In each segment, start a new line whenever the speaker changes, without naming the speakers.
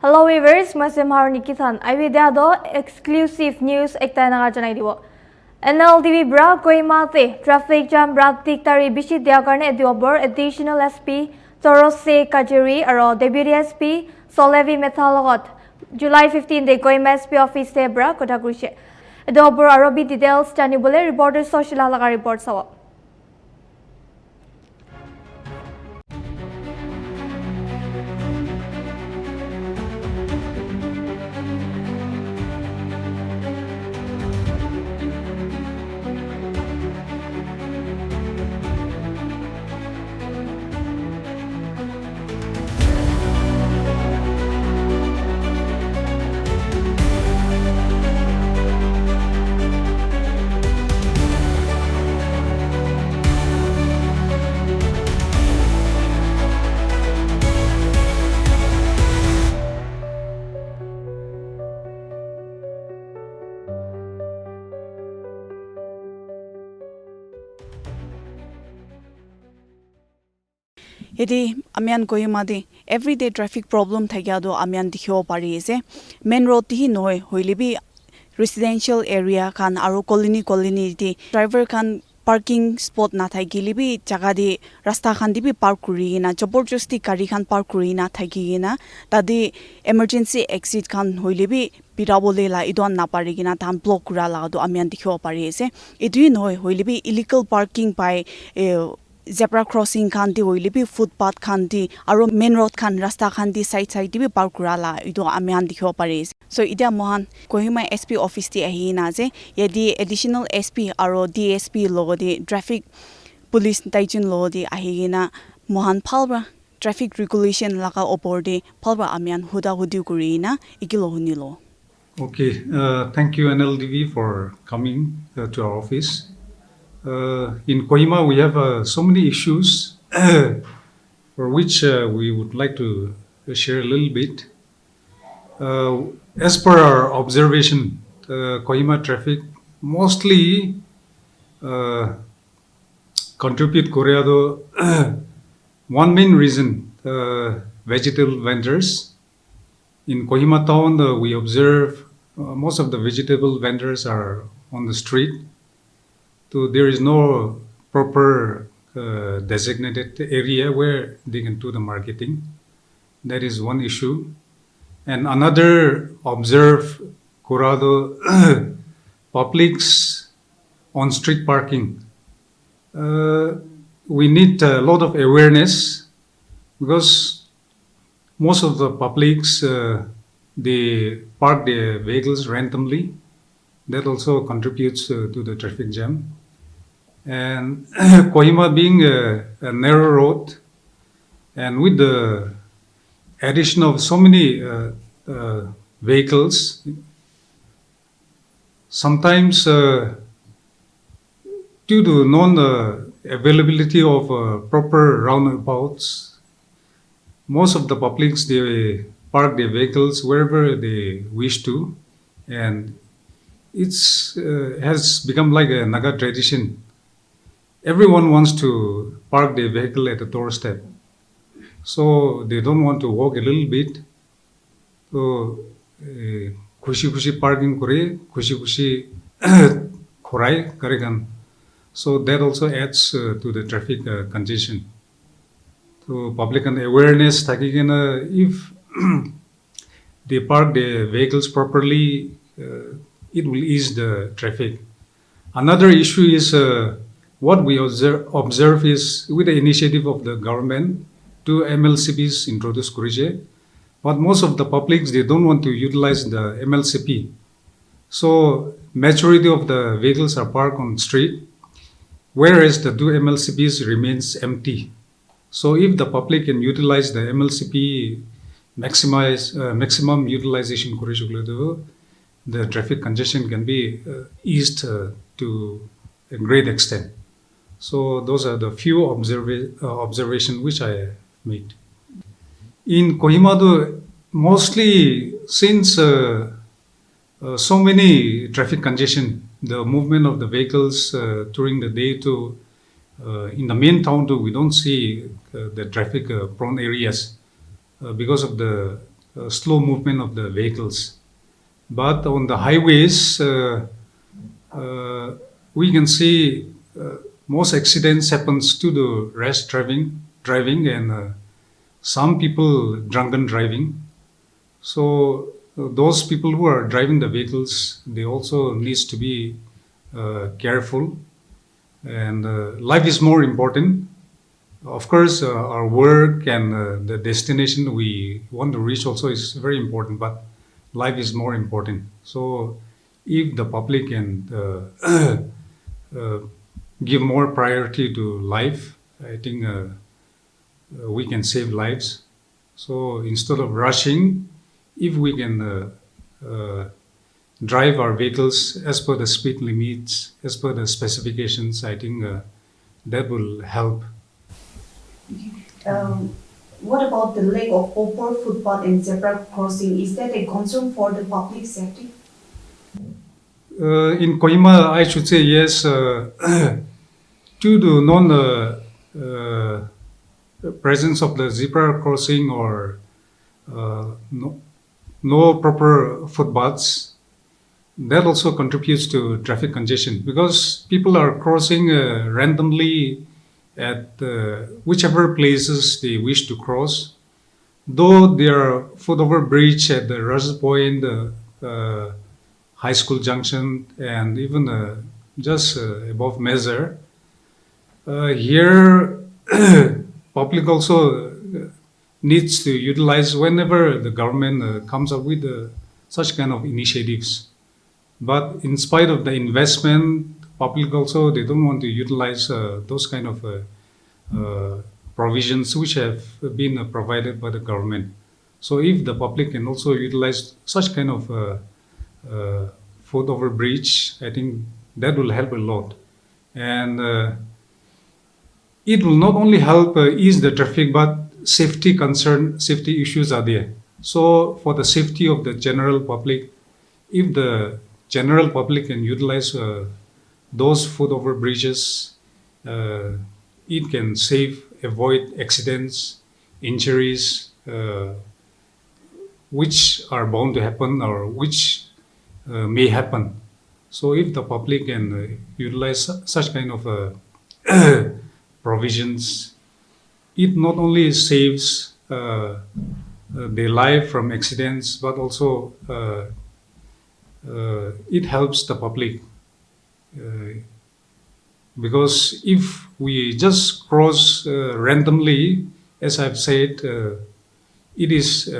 Hello viewers, masih mahar nikitan. Ay video do exclusive news ekta naga janai dibo. NLTV bra Kohima traffic jam bra tik tari bishi dia karne diobor additional SP Torose Kajiri aro deputy SP Solevi Metalogot July 15 de Kohima SP office te bra kota kurise. Diobor aro bi details tani bole reporter social halaga report sawa.
Yedi amian Kohima de everyday traffic problem thagya do amian dikhibo pari ase main road hi noy hoilibi residential area khan aro colony de driver khan parking spot na thagilibi jaga de rasta khan dibi park kuri na jaborjosti gari khan park kuri na thagina tadi emergency exit khan hoilibi pirabole la idon na pari gina tham block kura la do amian dikhibo pari ase edui noy hoilibi illegal parking by zebra crossing khan di hoilibi footpath khan di aro main road khan rasta khan di side bi park kura la ido amian dikhibo pari so ida mohan Kohima SP office ti ahina je yedi additional SP aro DSP logodi traffic police taijun logodi ahigina mohan phalba traffic regulation laga opor de phalba amian huda hudi kurina ikilo hunilo.
Okay, thank you NLTV for coming to our office. In Kohima, we have so many issues for which we would like to share a little bit. As per our observation, Kohima Traffic mostly contribute Koreado. One main reason, vegetable vendors. In Kohima town, we observe most of the vegetable vendors are on the street. So there is no proper designated area where they can do the marketing. That is one issue. And another, observe Corrado publics on street parking. We need a lot of awareness because most of the publics, they park their vehicles randomly. That also contributes to the traffic jam. And Kohima being a narrow road, and with the addition of so many vehicles, sometimes due to non-availability of proper roundabouts, most of the publics, they park their vehicles wherever they wish to, and it's has become like a Naga tradition. Everyone wants to park their vehicle at the doorstep, so they don't want to walk a little bit. So, kushi parking kore, kushi korai karegan. So that also adds to the traffic congestion. So public and awareness, if they park their vehicles properly, it will ease the traffic. Another issue is what we observe is with the initiative of the government, two MLCPs introduced Kurije, but most of the publics, they don't want to utilize the MLCP. So majority of the vehicles are parked on street, whereas the two MLCPs remains empty. So if the public can utilize the MLCP, maximum utilization, the traffic congestion can be eased to a great extent. So those are the few observations which I made. In Kohima, mostly since so many traffic congestion, the movement of the vehicles during the day to in the main town too, we don't see the traffic prone areas because of the slow movement of the vehicles. But on the highways, we can see most accidents happens to the rash driving and some people drunken driving. So those people who are driving the vehicles, they also needs to be careful. And life is more important. Of course, our work and the destination we want to reach also is very important, but life is more important. So if the public can uh, give more priority to life, I think we can save lives. So instead of rushing, if we can drive our vehicles as per the speed limits, as per the specifications, I think that will help.
Um, what about the lack of proper footpath and zebra crossing? Is that a concern for the public safety?
In Kohima, I should say yes. Due to non presence of the zebra crossing or no proper footpaths, that also contributes to traffic congestion because people are crossing randomly at whichever places they wish to cross. Though there are footover bridge at the Russell Point, High School Junction, and even just above Measure, here public also needs to utilize whenever the government comes up with such kind of initiatives. But in spite of the investment, public also they don't want to utilize those kind of provisions which have been provided by the government. So if the public can also utilize such kind of foot over bridge, I think that will help a lot. And it will not only help ease the traffic, but safety issues are there. So for the safety of the general public, if the general public can utilize those foot over bridges, it can avoid accidents, injuries, which are bound to happen or which may happen. So if the public can utilize such kind of provisions, it not only saves their life from accidents, but also it helps the public. Because if we just cross randomly, as I've said, it is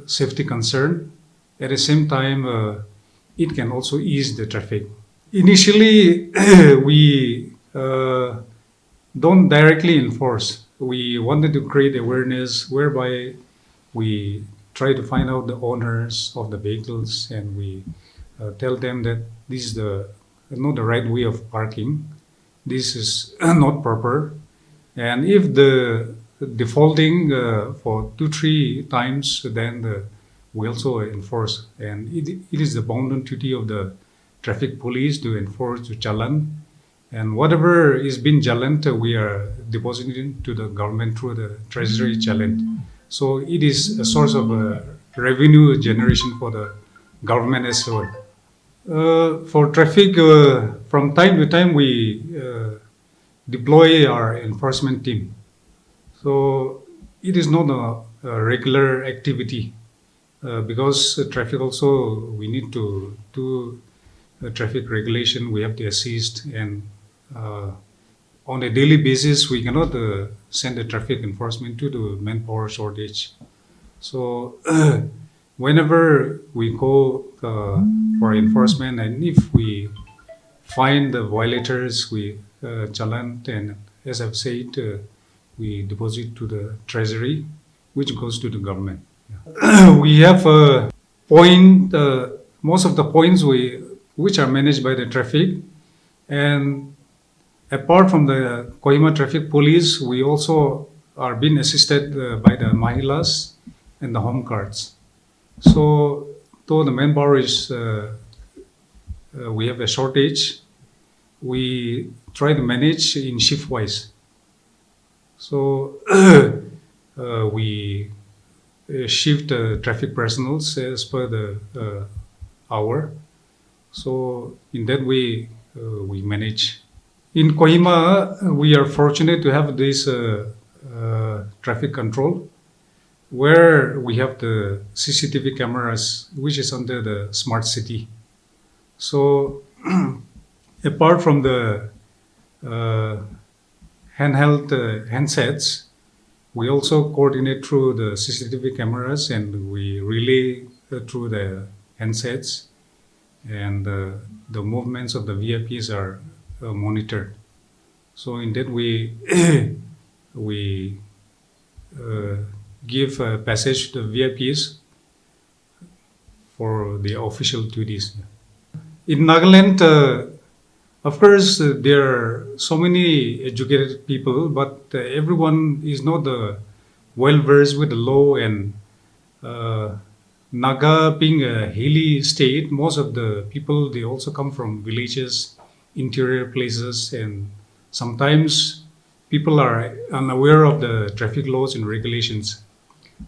safety concern. At the same time, it can also ease the traffic. Initially, we don't directly enforce. We wanted to create awareness whereby we try to find out the owners of the vehicles and we tell them that this is not the right way of parking. This is not proper. And if the defaulting for 2-3 times, then we also enforce. And it is the bounden duty of the traffic police to enforce the challan. And whatever is being challened, we are depositing to the government through the treasury challan. So it is a source of revenue generation for the government as well. For traffic, from time to time, we deploy our enforcement team. So it is not a regular activity because traffic also, we need to do traffic regulation, we have to assist, and on a daily basis, we cannot send a traffic enforcement due to manpower shortage. So whenever we go for enforcement, and if we find the violators, we challan, and as I've said, we deposit to the treasury, which goes to the government. Yeah. We have a point, most of the points which are managed by the traffic, and apart from the Kohima Traffic Police, we also are being assisted by the Mahilas and the home cards. So, though the manpower is, we have a shortage, we try to manage in shift wise. So, we shift traffic personnel as per the hour. So in that way, we manage. In Kohima, we are fortunate to have this traffic control, where we have the CCTV cameras, which is under the smart city. So apart from the handheld handsets, we also coordinate through the CCTV cameras, and we relay through the handsets, and the movements of the VIPs are monitored. So in that way, we give passage to the VIPs for the official duties. In Nagaland, of course, there are so many educated people, but everyone is not well versed with the law. And Naga being a hilly state, most of the people, they also come from villages, interior places, and sometimes people are unaware of the traffic laws and regulations.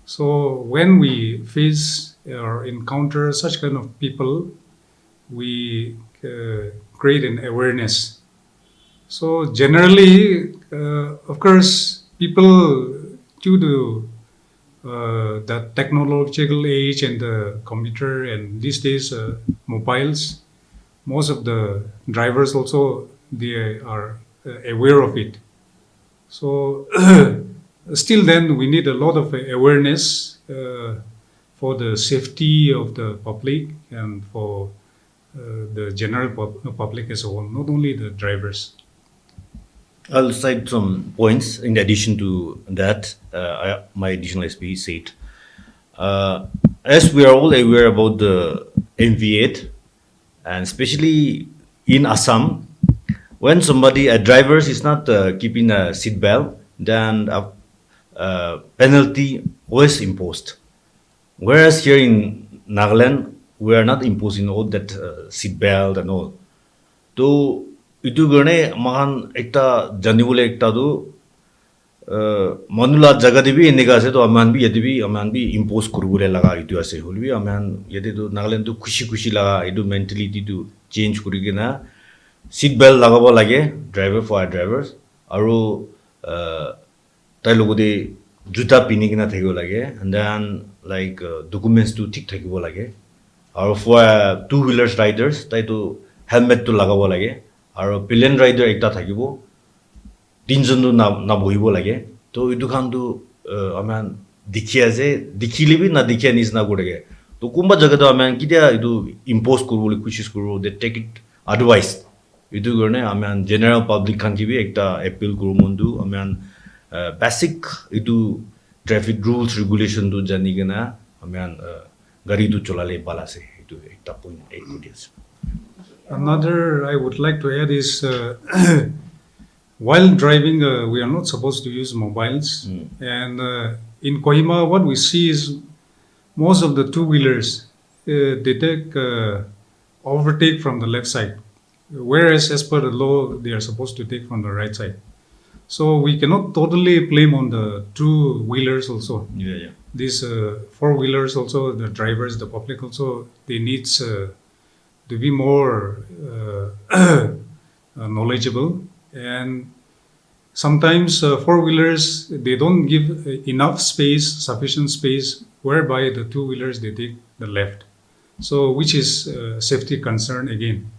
So when we face or encounter such kind of people, we create an awareness. So generally, of course, people, due to the technological age and the computer and these days mobiles, most of the drivers also, they are aware of it. So still then we need a lot of awareness for the safety of the public and for the general public as a whole, not only the drivers.
I'll cite some points in addition to that. My additional SP said, as we are all aware about the MV8, and especially in Assam, when a driver is not keeping a seat belt, then a penalty was imposed. Whereas here in Nagaland, we are not imposing all that seat belt and all. So, itu gane mahan ekta janibule ekta do manula jaga debi enega ase to aman bi impose kurubule laga itu ase holbi aman yede do Nagaland to khushi laga itu mentality to change kurigena seat belt lagabo lage for drivers aru tai logode juta pinigina thakibo lage, and then like documents to thik thakibo lage. Or for two-wheelers riders, tai to helmet to lagabo lage. Or pillion rider ekta thakibo, tinjon to na bohibo lage. To itu khan to aman dikhi ase, dikhile bi na dikhia nis na gorege. To kumba jaga to aman kitia itu impose kurbo kushis kurbo, they take it advice. Itu gorne aman general public khan ki bi ekta appeal kurumundu aman basic itu traffic rules regulation to jani gena aman gari to cholale bala se itu ekta point
Another I would like to add is while driving, we are not supposed to use mobiles. And in Kohima, what we see is most of the two-wheelers, they take overtake from the left side, whereas as per the law, they are supposed to take from the right side. So we cannot totally blame on the two-wheelers also.
Yeah.
These four-wheelers also, the drivers, the public also, they need to be more knowledgeable. And sometimes four-wheelers, they don't give enough space, sufficient space, whereby the two-wheelers, they take the left. So which is safety concern again.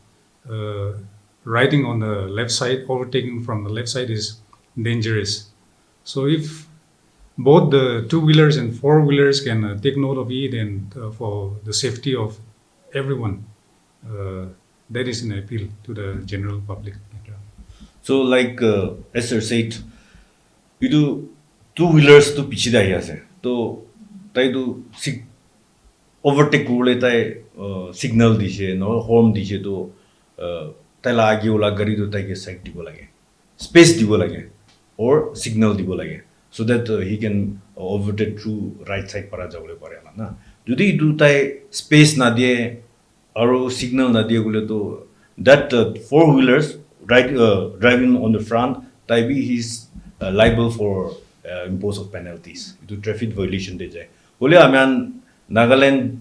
Riding on the left side, overtaking from the left side is dangerous. So if both the two-wheelers and four-wheelers can take note of it, and for the safety of everyone, that is an appeal to the general public.
So like Esther said, you do two-wheelers to pichi da ase. To tai do overtake rule tai signal dishe no horn dishe to tai la agi ola gari to tai ke side dibo lage, space dibo lage, or signal dibo lage, so that he can overtake through right side para jabole pare la na. Jodi do tai space na die aro signal na die gule to that four-wheelers driving on the front, he is liable for impose of penalties. Itu traffic violation de jai. Hole amian Nagaland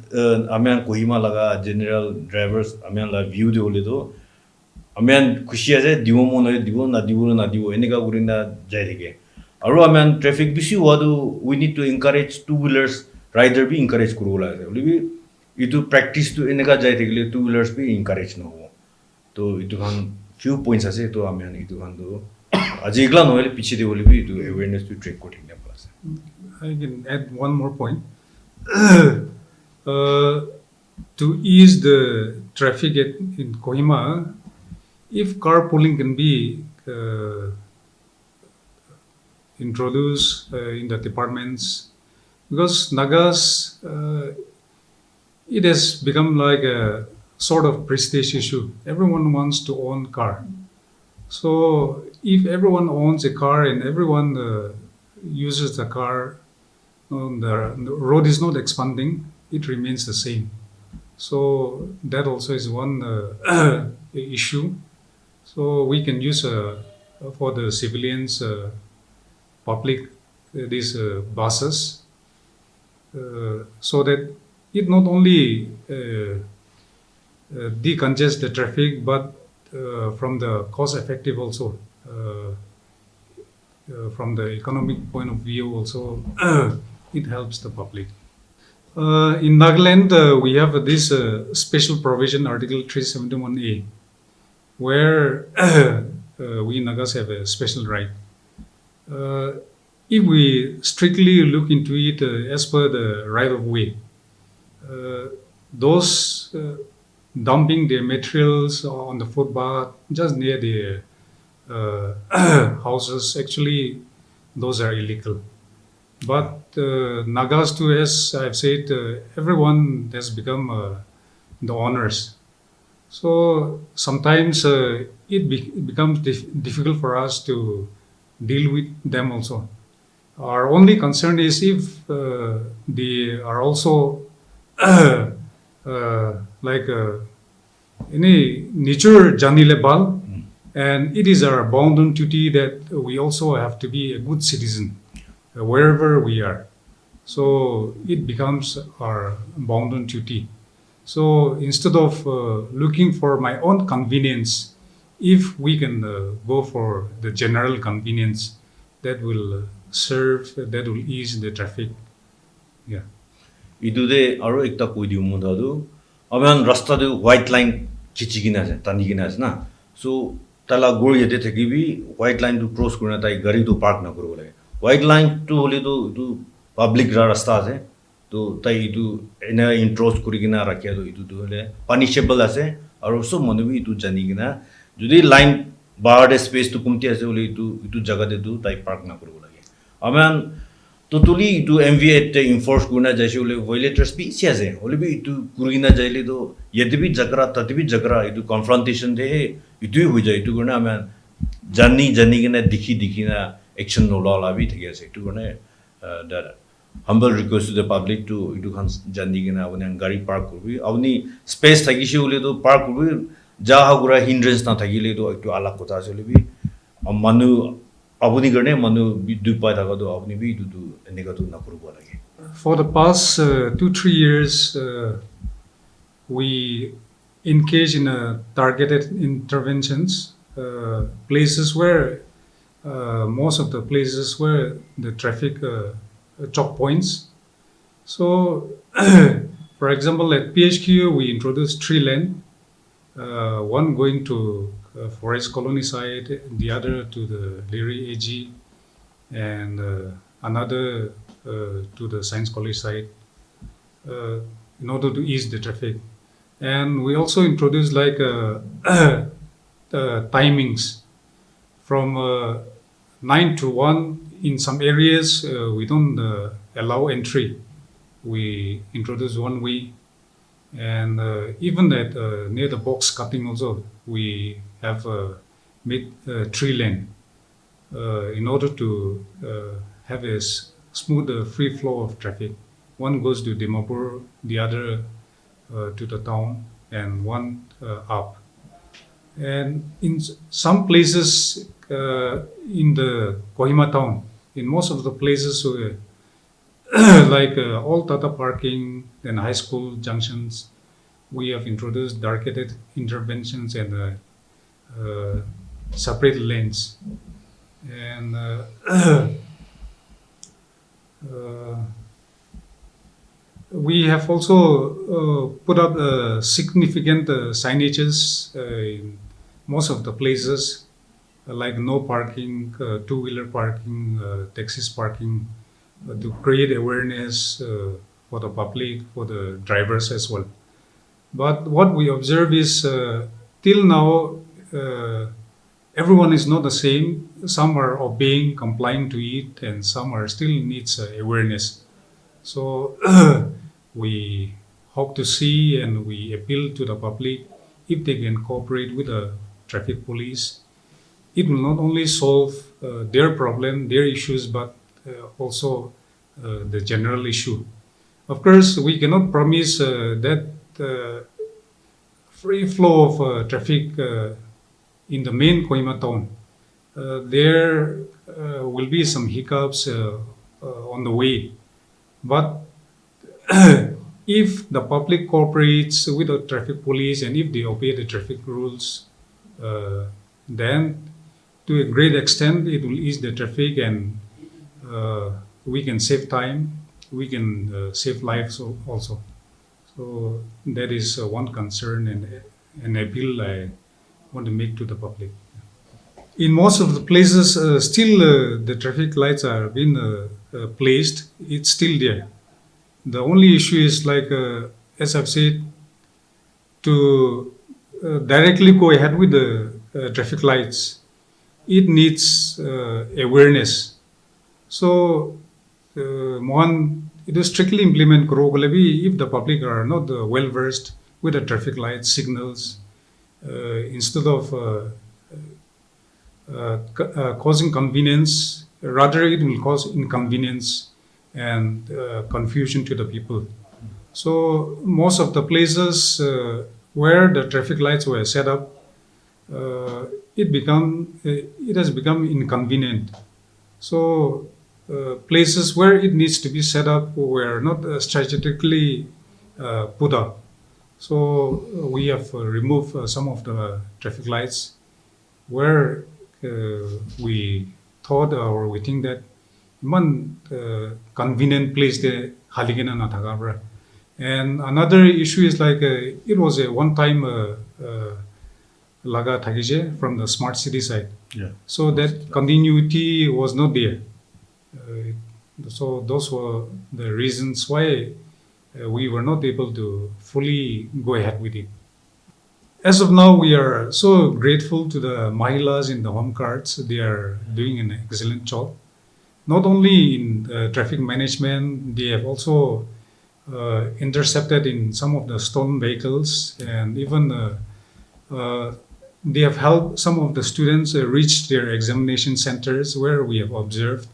amian Kohima laga general drivers amian la view de hole to amian khushi ase diwo mo na diwo na diwo eneka gurina jai thike. Aro amian traffic bisi wadu we need to encourage two wheelers rider be encourage kurula ase. Hole bi itu practice to eneka jai thikle two wheelers be encourage no ho. To itu kan few points ase to amian itu kan do ajigla no hole piche de hole bi itu awareness to track ko thikne pala.
I can add one more point. To ease the traffic in Kohima, if carpooling can be introduced in the departments, because Nagas, it has become like a sort of prestige issue. Everyone wants to own car. So if everyone owns a car and everyone uses the car, the road is not expanding, it remains the same. So that also is one issue. So we can use for the civilians, public, these buses, so that it not only decongest the traffic, but from the cost effective also, from the economic point of view also, it helps the public. In Nagaland, we have this special provision, Article 371A, where we Nagas have a special right. If we strictly look into it as per the right of way, those dumping their materials on the footpath just near the houses, actually, those are illegal. But Nagas too, as I've said, everyone has become the owners. So sometimes it becomes difficult for us to deal with them also. Our only concern is if they are also like any nature janile bal, and it is our bounden duty that we also have to be a good citizen wherever we are. So it becomes our bounden duty. So instead of looking for my own convenience, if we can go for the general convenience, that will serve, that will ease the traffic. Yeah.
Idude aro ekta koi diu mu dadu aman rasta de white line khichigina ase tanigina ase na, so tala gor yete thekibi white line to cross kurna tai gari to park na kuro lage. White line to hole to public rasta ase, to tai itu ena intros kurigina rakhya do itu hole punishable ase, aro so monobi itu janigina jodi line bar space to kumti ase hole itu jaga de tu tai park na kuro lage. Aman totally to MV8 enforce kurna jaise hole violators bi ase hole bi itu kurigina jaile do yede bi jagra tati bi jagra itu confrontation de itu hoi jai itu kurna aman jani gina dikhi na action no la bi thagi ase itu kurna that humble request to the public to itu khan jani gina avani gari park kurbi avani space thagi she hole do park kurbi jaha gura hindrance na thagile do itu ala kota ase hole bi manu abuni गर्ने मनु दुई पैदा गर्दो abuni bi du eneka tu na kurbo lage.
For the past 2-3 years, we engage in targeted interventions, places where most of the places where the traffic choke points. So, for example, at PHQ, we introduced 3 lane, one going to Forest Colony side, the other to the Leary AG, and another to the Science College side, in order to ease the traffic. And we also introduced like timings from 9 to 1. In some areas, we don't allow entry. We introduce one way. And even at near the box cutting also, we have made 3 lane in order to have a smooth free flow of traffic. One goes to Dimapur, the other to the town, and one up. And in some places in the Kohima town, in most of the places like all Tata parking and high school junctions, we have introduced targeted interventions and separate lanes. And we have also put up significant signages in most of the places, like no parking, two-wheeler parking, taxis parking, to create awareness for the public, for the drivers as well. But what we observe is till now, everyone is not the same. Some are obeying, complying to it, and some are still needs awareness. So we hope to see and we appeal to the public if they can cooperate with the traffic police. It will not only solve their problem, their issues, but also the general issue. Of course, we cannot promise that free flow of traffic in the main Kohima town. There will be some hiccups on the way. But if the public cooperates with the traffic police and if they obey the traffic rules, then to a great extent it will ease the traffic and we can save time, we can save lives also. So that is one concern and an appeal I want to make to the public. In most of the places, still the traffic lights are being placed. It's still there. The only issue is like, as I've said, to directly go ahead with the traffic lights. It needs awareness. So, one, it is strictly implement Kurogalabi if the public are not well versed with the traffic lights, signals, instead of causing convenience, rather it will cause inconvenience and confusion to the people. So most of the places where the traffic lights were set up, it has become inconvenient. So places where it needs to be set up were not strategically put up. So we have removed some of the traffic lights where we thought or we think that one convenient place the haligena na thagabra. And another issue is like it was a one-time laga thagije from the smart city side.
Yeah.
So that continuity was not there. So those were the reasons why we were not able to fully go ahead with it. As of now, we are so grateful to the Mahilas in the home cards. They are doing an excellent job. Not only in traffic management, they have also intercepted in some of the stolen vehicles, and even they have helped some of the students reach their examination centers where we have observed.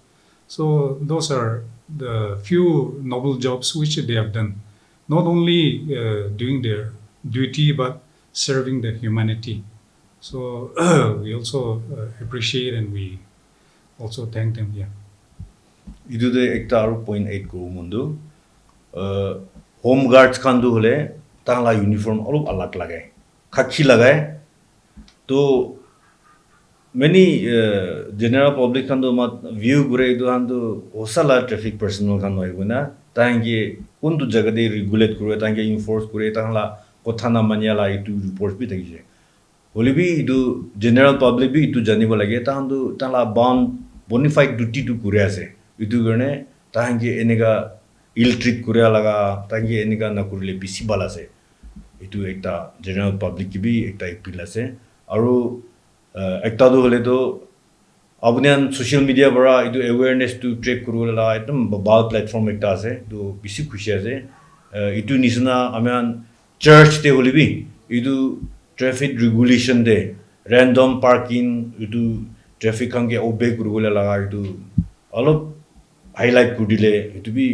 So those are the few noble jobs which they have done. Not only doing their duty, but serving the humanity. So we also appreciate and we also thank them. Yeah.
Idu de ekta aru 0.8 ko mundu home guards kandu hole tangla uniform alop alag lagai khakhi lagai to many general public kandu mat view gure idu handu hosala traffic personnel kan hoibuna tangi kundu jaga de regulate kure tangi enforce kure tangla kothana manyala itu report bi tagije holibi idu general public bi itu janibo lage tandu tangla bond bonafide duty to kure ase itu garne tangi enega ill treat kure laga tangi enega na kurle bisi bala ase itu ekta general public ki bi ekta appeal ase aru ekta do hole to abunian social media bara itu awareness to track kurula ekdam bal platform ekta ase to bisi khushi ase itu nisna amian church te holibi itu traffic regulation de random parking itu traffic hange obey kurula laga itu alop highlight kudile itu bi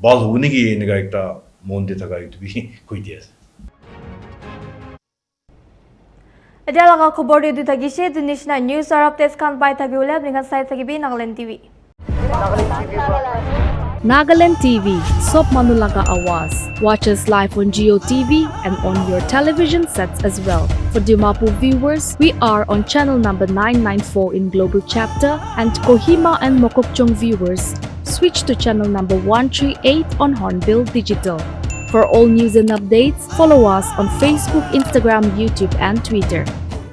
bal hone ki enega ekta monde thaga itu bi koi dia
এতিয়া লগা খবৰ দি থাকিছে দুনিশনা news আৰু updates খান পাই থাকিবলৈ আপোনাৰ চাই থাকিবি NLTV
Nagaland TV, Sop Manulaga Awas. Watch us live on Geo TV and on your television sets as well. For Dimapur viewers, we are on channel number 994 in Global Chapter, and Kohima and Mokokchung viewers, switch to channel number 138 on Hornbill Digital. For all news and updates, follow us on Facebook, Instagram, YouTube, and Twitter.